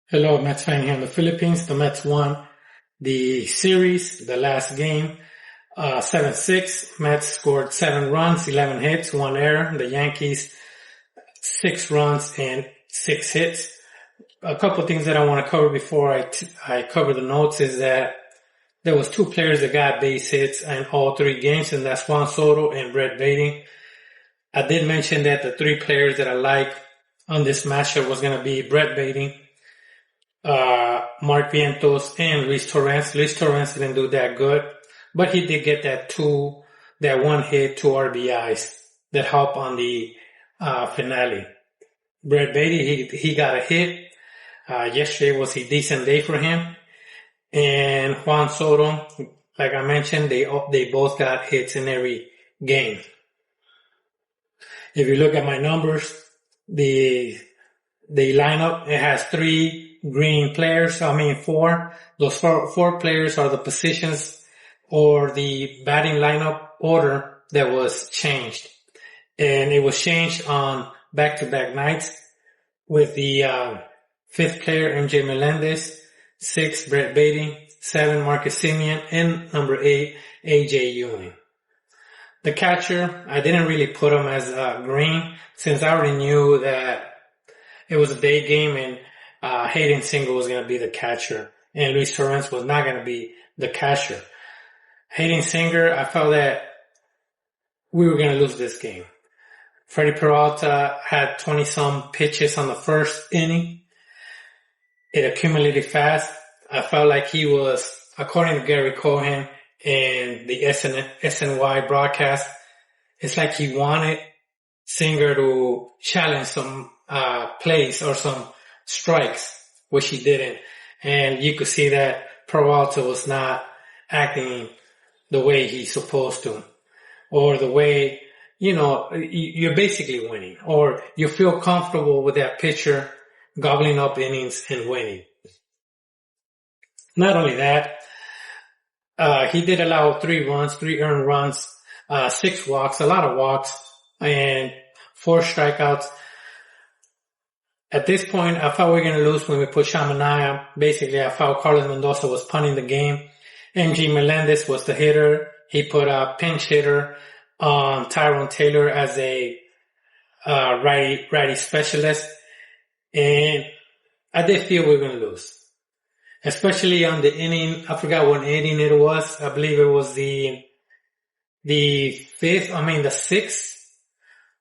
Hello, Mets fan here in the Philippines. The Mets won the series, the last game, 7-6. Mets scored 7 runs, 11 hits, 1 error. The Yankees, 6 runs and 6 hits. A couple things that I want to cover before I cover the notes is that there was 2 players that got base hits in all 3 games, and that's Juan Soto and Brett Baty. I did mention that the 3 players that I like on this matchup was going to be Brett Baty, Mark Vientos, and Luis Torrens. Luis Torrens didn't do that good, but he did get that 1 hit, 2 RBIs that helped on the finale. Brett Baty, he got a hit. Yesterday was a decent day for him. And Juan Soto, like I mentioned, they both got hits in every game. If you look at my numbers, the lineup, it has 3 green players. 4. Those 4 players are the positions or the batting lineup order that was changed. And it was changed on back-to-back nights with the 5th player, MJ Melendez, 6, Brett Baty, 7, Marcus Semien, and number 8, AJ Ewing. The catcher, I didn't really put him as green since I already knew that it was a day game and Hayden Singer was going to be the catcher and Luis Torrens was not going to be the catcher. Hayden Singer, I felt that we were going to lose this game. Freddie Peralta had 20-some pitches on the first inning. It accumulated fast. I felt like he was, according to Gary Cohen and the SNY broadcast, it's like he wanted Singer to challenge some plays or some strikes, which he didn't. And you could see that Peralta was not acting the way he's supposed to, or the way, you're basically winning, or you feel comfortable with that pitcher gobbling up innings and winning. Not only that, he did allow 3 earned runs, 6 walks, a lot of walks, and 4 strikeouts. At this point, I thought we were going to lose when we put Shamanaya. Basically, I felt Carlos Mendoza was punting the game. MG Melendez was the hitter. He put a pinch hitter on Tyrone Taylor as a righty specialist. And I did feel we were going to lose. Especially on the inning, I forgot what inning it was. I believe it was the 6th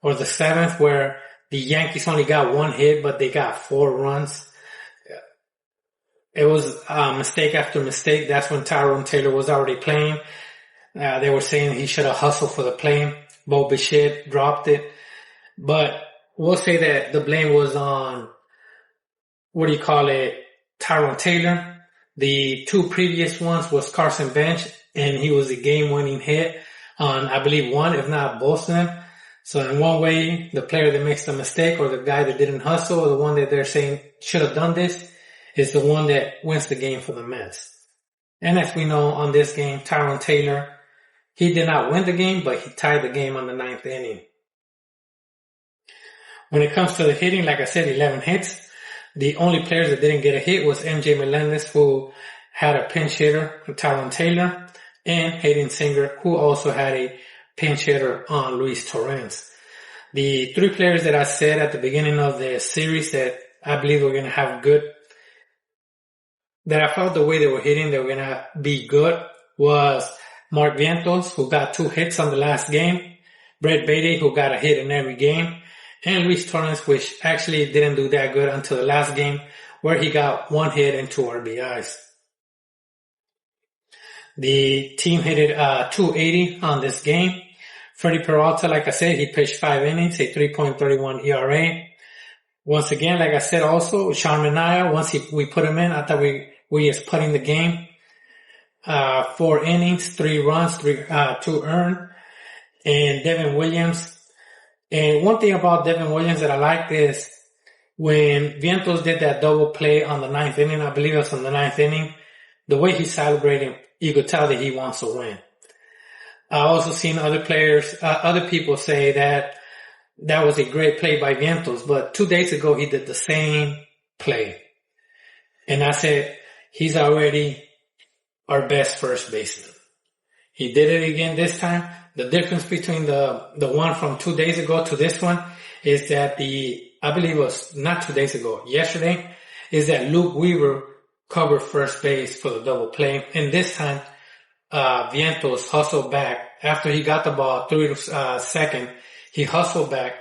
or the 7th, where the Yankees only got 1 hit, but they got 4 runs. It was mistake after mistake. That's when Tyrone Taylor was already playing. They were saying he should have hustled for the play. Bo Bichette dropped it. But we'll say that the blame was on, Tyrone Taylor. The 2 previous ones was Carson Bench, and he was a game-winning hit on, I believe, 1, if not both of them. So in one way, the player that makes the mistake, or the guy that didn't hustle, or the one that they're saying should have done this, is the one that wins the game for the Mets. And as we know on this game, Tyrone Taylor, he did not win the game, but he tied the game on the 9th inning. When it comes to the hitting, like I said, 11 hits. The only players that didn't get a hit was MJ Melendez, who had a pinch hitter, Tyrone Taylor, and Hayden Singer, who also had a pinch hitter on Luis Torrens. The 3 players that I said at the beginning of the series that I believe were going to have good, that I felt the way they were hitting, they were going to be good, was Mark Vientos, who got 2 hits on the last game, Brett Baty, who got a hit in every game, and Luis Torrens, which actually didn't do that good until the last game, where he got 1 hit and 2 RBIs. The team hit 280 on this game. Freddie Peralta, like I said, he pitched 5 innings, a 3.31 ERA. Once again, like I said also, Shamanaya, once we put him in, I thought we was putting the game. 4 innings, 3 runs, 2 earned. And Devin Williams. And one thing about Devin Williams that I liked is when Vientos did that double play on the 9th inning, I believe it was on the 9th inning, the way he's celebrating, you could tell that he wants to win. I also seen other people say that was a great play by Vientos, but 2 days ago he did the same play. And I said, he's already our best first baseman. He did it again this time. The difference between the one from 2 days ago to this one is that I believe it was not 2 days ago, yesterday, is that Luke Weaver covered first base for the double play. And this time, Vientos hustled back. After he got the ball through second, he hustled back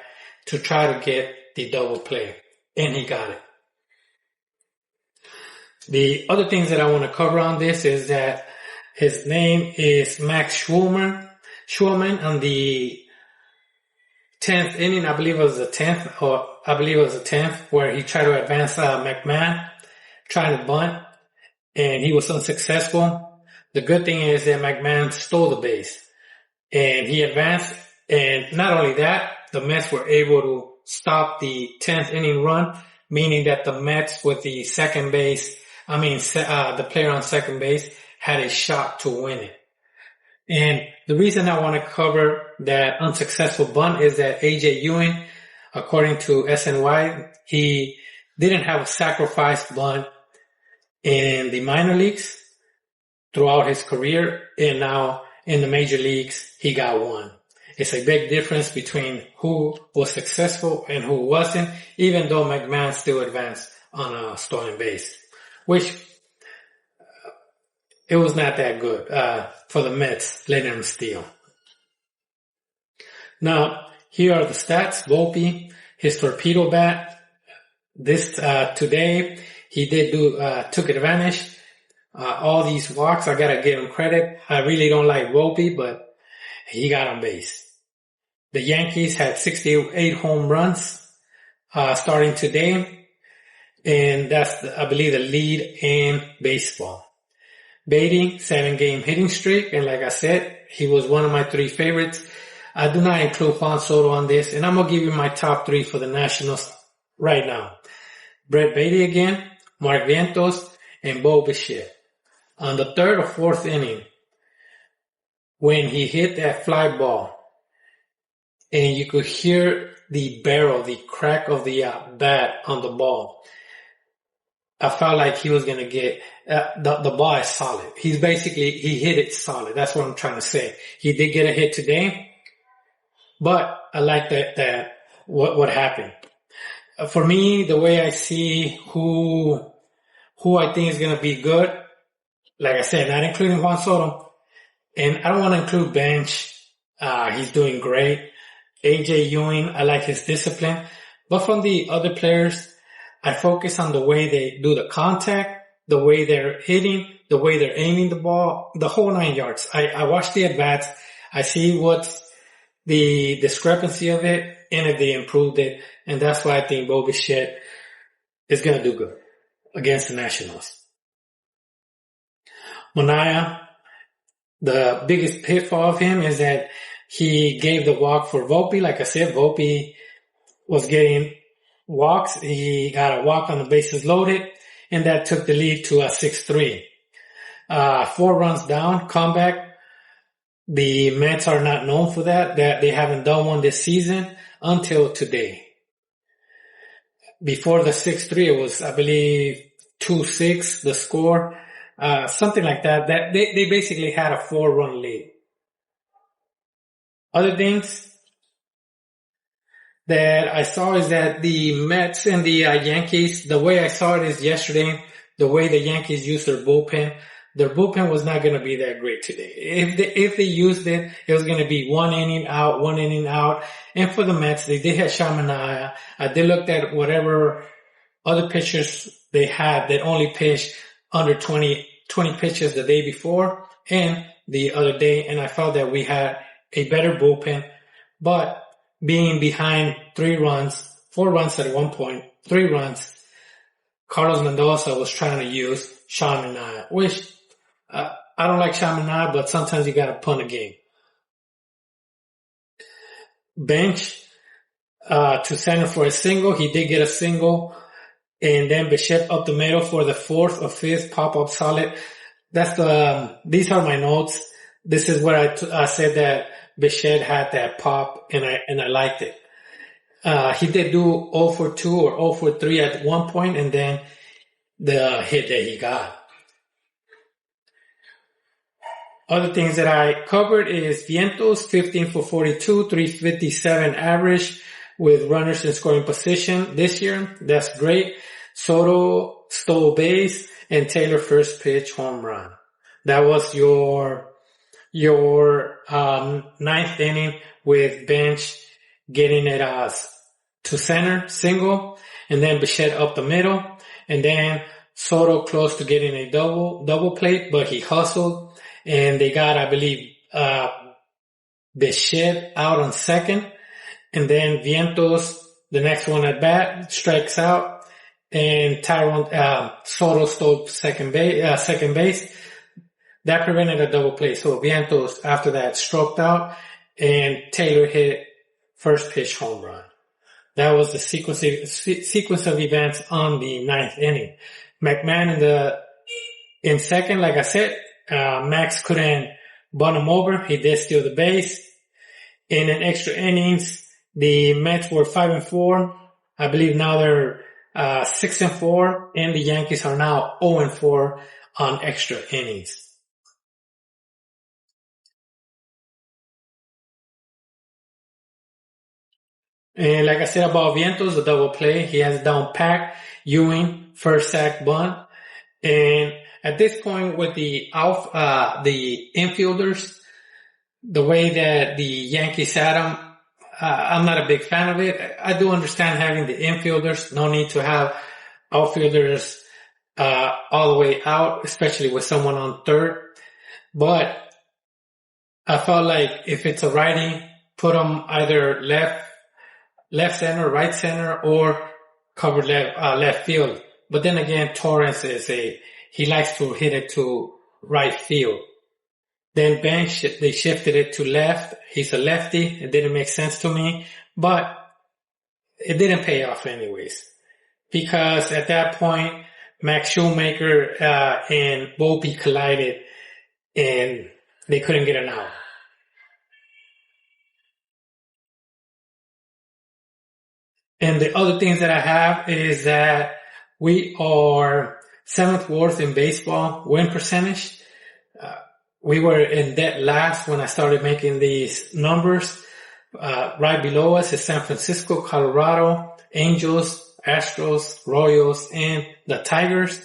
to try to get the double play. And he got it. The other things that I want to cover on this is that his name is Max Schulman on the 10th inning. I believe it was the 10th, where he tried to advance McMahon, trying to bunt, and he was unsuccessful. The good thing is that McMahon stole the base, and he advanced, and not only that, the Mets were able to stop the 10th inning run, meaning that the Mets with the the player on second base had a shot to win it. And the reason I want to cover that unsuccessful bunt is that AJ Ewing, according to SNY, he didn't have a sacrifice bunt in the minor leagues throughout his career, and now in the major leagues, he got one. It's a big difference between who was successful and who wasn't, even though McMahon still advanced on a stolen base, which it was not that good for the Mets, letting them steal. Now, here are the stats. Volpe, his torpedo bat. Today, he took advantage. All these walks, I gotta give him credit. I really don't like Volpe, but he got on base. The Yankees had 68 home runs, starting today. And that's, I believe, the lead in baseball. Beatty, 7-game hitting streak. And like I said, he was one of my 3 favorites. I do not include Juan Soto on this. And I'm going to give you my top 3 for the Nationals right now. Brett Beatty again, Mark Vientos, and Bo Bichette. On the 3rd or 4th inning, when he hit that fly ball, and you could hear the barrel, the crack of the bat on the ball, I felt like he was going to get, the ball is solid. He hit it solid. That's what I'm trying to say. He did get a hit today, but I like what happened. For me, the way I see who I think is going to be good, like I said, not including Juan Soto, and I don't want to include Bench. He's doing great. AJ Ewing, I like his discipline. But from the other players, I focus on the way they do the contact, the way they're hitting, the way they're aiming the ball, the whole 9 yards. I watch the at-bats. I see what's the discrepancy of it and if they improved it. And that's why I think Bo Bichette is going to do good against the Nationals. Manaea, the biggest pitfall of him is that he gave the walk for Volpe. Like I said, Volpe was getting walks. He got a walk on the bases loaded, and that took the lead to a 6-3. 4 runs down, comeback. The Mets are not known for that they haven't done one this season until today. Before the 6-3, it was, I believe, 2-6, the score, something like that. That they basically had a 4-run lead. Other things that I saw is that the Mets and the Yankees, the way I saw it is yesterday, the way the Yankees used their bullpen was not going to be that great today. If they used it, it was going to be 1 inning out. And for the Mets, they did have Manaea. They looked at whatever other pitchers they had that only pitched under 20 pitches the day before and the other day. And I felt that we had a better bullpen, but being behind 4 runs at one point, 3 runs, Carlos Mendoza was trying to use Manaea, which I don't like Manaea, but sometimes you got to punt a game. Bench to center for a single. He did get a single. And then Bichette up the middle for the 4th or 5th pop-up solid. These are my notes. This is where I said that Bichette had that pop and I liked it. He did do 0 for 2 or 0 for 3 at one point, and then the hit that he got. Other things that I covered is Vientos, 15 for 42, 357 average with runners in scoring position this year. That's great. Soto stole base and Taylor first pitch home run. That was your ninth inning with Bench getting it to center, single, and then Bichette up the middle, and then Soto close to getting a double plate, but he hustled, and they got, I believe, Bichette out on second, and then Vientos, the next one at bat, strikes out, and Soto stole second base. That prevented a double play. So Vientos, after that, stroked out, and Taylor hit first pitch home run. That was the sequence of events on the ninth inning. McMahon in second, like I said, Max couldn't bunt him over. He did steal the base. In an extra innings, the Mets were 5-4. I believe now they're 6-4, and the Yankees are now 0-4 on extra innings. And like I said about Vientos, the double play, he has down packed. Ewing, first sack bunt. And at this point with the infielders, the way that the Yankees had them, I'm not a big fan of it. I do understand having the infielders. No need to have outfielders all the way out, especially with someone on third. But I felt like if it's a righty, put them either left center, right center, or cover left field. But then again, Torrance he likes to hit it to right field. Then Bench, they shifted it to left. He's a lefty. It didn't make sense to me, but it didn't pay off anyways. Because at that point, Max Shoemaker and Volpe collided and they couldn't get an out. And the other things that I have is that we are 7th worst in baseball win percentage. We were in dead last when I started making these numbers. Right below us is San Francisco, Colorado, Angels, Astros, Royals, and the Tigers.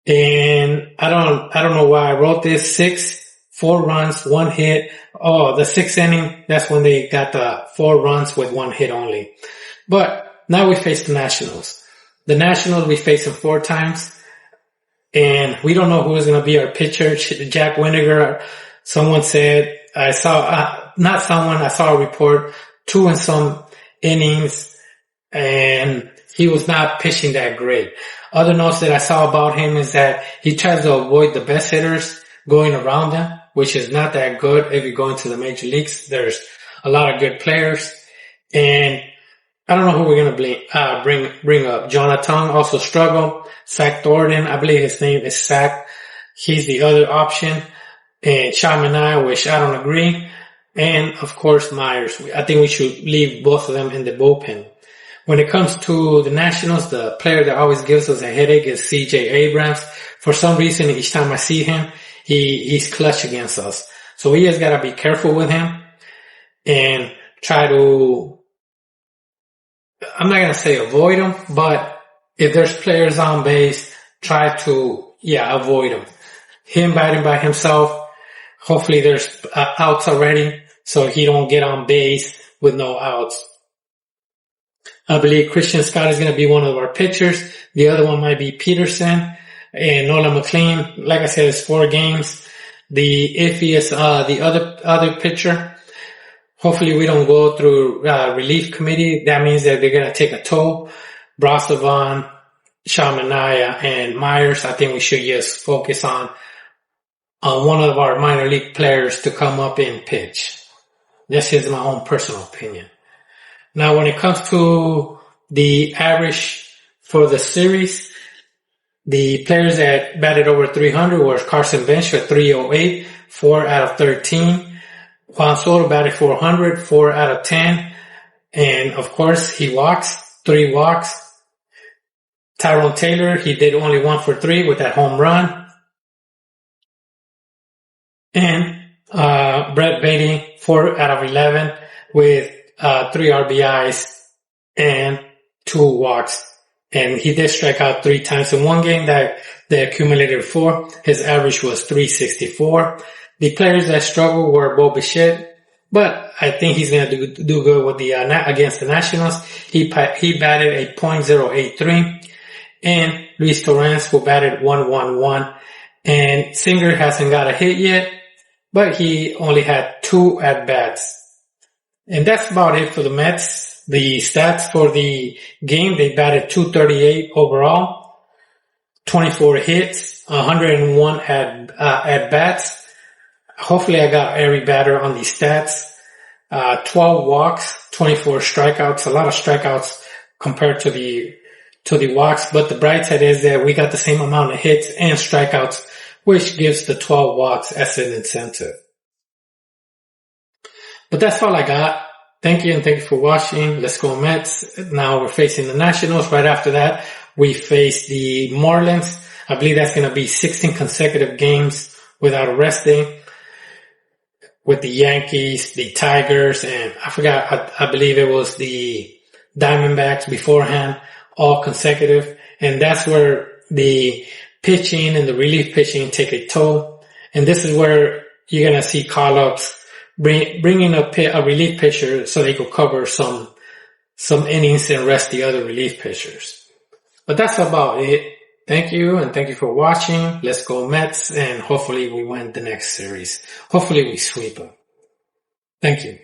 And I don't know why I wrote this. 4 runs, 1 hit. Oh, the 6th inning, that's when they got the 4 runs with 1 hit only. But now we face the Nationals. The Nationals, we faced them 4 times. And we don't know who is going to be our pitcher. Jack Winnegar, someone said, I saw a report, 2 and some innings, and he was not pitching that great. Other notes that I saw about him is that he tries to avoid the best hitters going around him, which is not that good if you go into the major leagues. There's a lot of good players. And I don't know who we're going to bring up. Jonathan also struggled. Zach Thornton, I believe his name is Zach. He's the other option. And Chaminade, which I don't agree. And of course Myers. I think we should leave both of them in the bullpen. When it comes to the Nationals, the player that always gives us a headache is CJ Abrams. For some reason, each time I see him, he's clutch against us. So we just gotta be careful with him and try to, I'm not gonna say avoid him, but if there's players on base, try to, avoid him. Him batting by himself, hopefully there's outs already, so he don't get on base with no outs. I believe Christian Scott is going to be one of our pitchers. The other one might be Peterson and Nolan McLean. Like I said, it's 4 games. The iffy is the other pitcher. Hopefully we don't go through relief committee. That means that they're going to take a toll. Brasovan, Shamanaya, and Myers. I think we should just focus on one of our minor league players to come up and pitch. This is my own personal opinion. Now, when it comes to the average for the series, the players that batted over 300 were Carson Bench at 308, 4 out of 13. Juan Soto batted 400, 4 out of 10. And of course, he walks, 3 walks. Tyrone Taylor, he did only 1 for 3 with that home run. And Brett Beatty, 4 out of 11 with 3 RBIs and 2 walks. And he did strike out 3 times in one game that they accumulated 4. His average was .364. The players that struggled were Bo Bichette, but I think he's going to do good with the against the Nationals. He batted a .083, and Luis Torrens, who batted .111. And Singer hasn't got a hit yet, but he only had 2 at-bats. And that's about it for the Mets. The stats for the game, they batted .238 overall, 24 hits, 101 at-bats. Hopefully I got every batter on these stats. 12 walks, 24 strikeouts, a lot of strikeouts compared to the walks, but the bright side is that we got the same amount of hits and strikeouts, which gives the 12 walks as an incentive. But that's all I got. Thank you, and thank you for watching. Let's go Mets. Now we're facing the Nationals. Right after that, we face the Marlins. I believe that's going to be 16 consecutive games without resting, with the Yankees, the Tigers, and I forgot, I believe it was the Diamondbacks beforehand, all consecutive. And that's where the pitching and the relief pitching take a toll. And this is where you're going to see call-ups bringing a relief pitcher so they could cover some innings and rest the other relief pitchers. But that's about it. Thank you, and thank you for watching. Let's go Mets, and hopefully we win the next series. Hopefully we sweep them. Thank you.